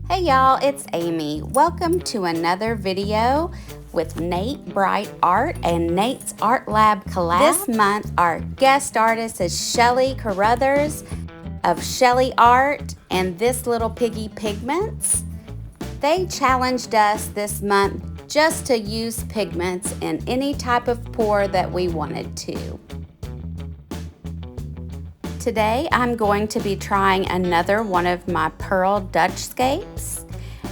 Hey y'all, it's Amy. Welcome to another video with Nate Bright Art and Nate's Art Lab Collab. This month our guest artist is Shelly Carruthers of Shelly Art and This Little Piggy Pigments. They challenged us this month just to use pigments in any type of pour that we wanted to. Today I'm going to be trying another one of my Pearl Dutchscapes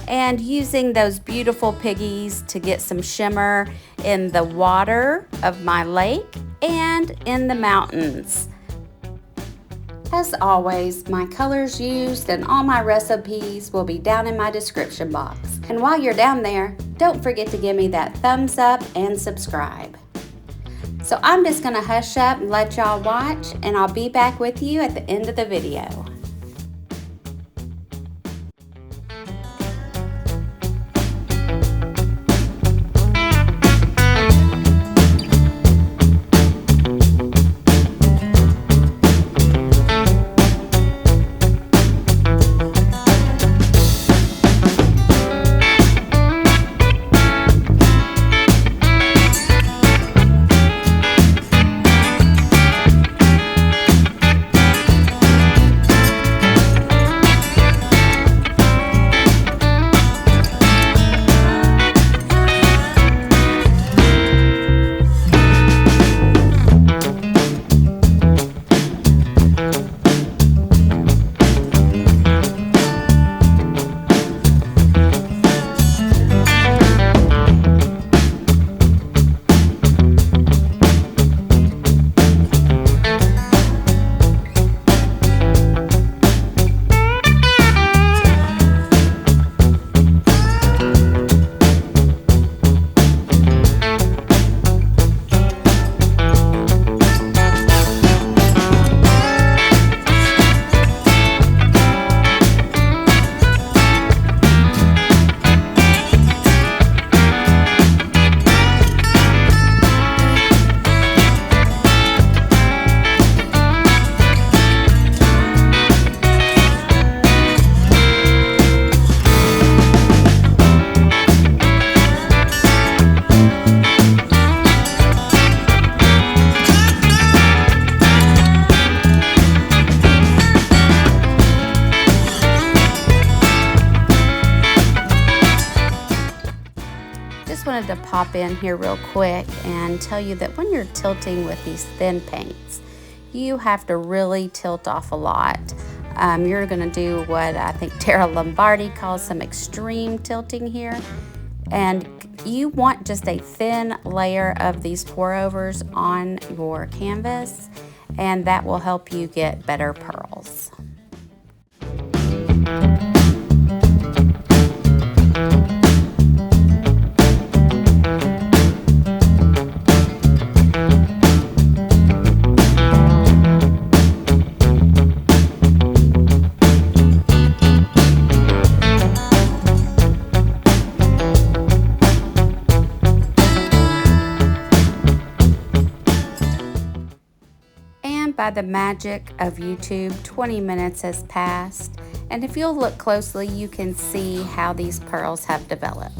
and using those beautiful piggies to get some shimmer in the water of my lake and in the mountains. As always, my colors used and all my recipes will be down in my description box. And while you're down there, don't forget to give me that thumbs up and subscribe. So I'm just gonna hush up and let y'all watch, and I'll be back with you at the end of the video. Wanted to pop in here real quick and tell you that when you're tilting with these thin paints, you have to really tilt off a lot. You're going to do what I think Tara Lombardi calls some extreme tilting here, and you want just a thin layer of these pour overs on your canvas, and that will help you get better pearls. By the magic of YouTube, 20 minutes has passed, and if you'll look closely, you can see how these pearls have developed.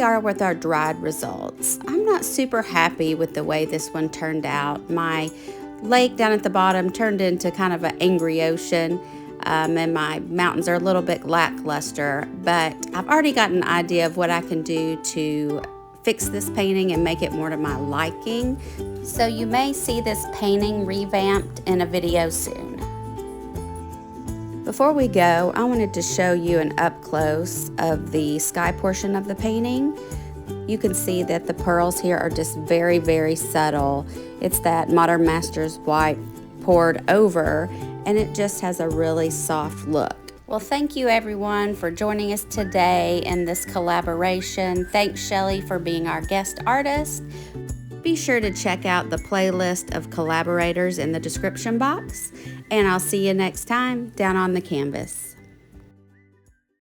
are with our dried results. I'm not super happy with the way this one turned out. My lake down at the bottom turned into kind of an angry ocean, and my mountains are a little bit lackluster, but I've already got an idea of what I can do to fix this painting and make it more to my liking. So you may see this painting revamped in a video soon. Before we go, I wanted to show you an up close of the sky portion of the painting. You can see that the pearls here are just very, very subtle. It's that Modern Masters white poured over, and it just has a really soft look. Well, thank you everyone for joining us today in this collaboration. Thanks Shelly for being our guest artist. Be sure to check out the playlist of collaborators in the description box, and I'll see you next time down on the canvas.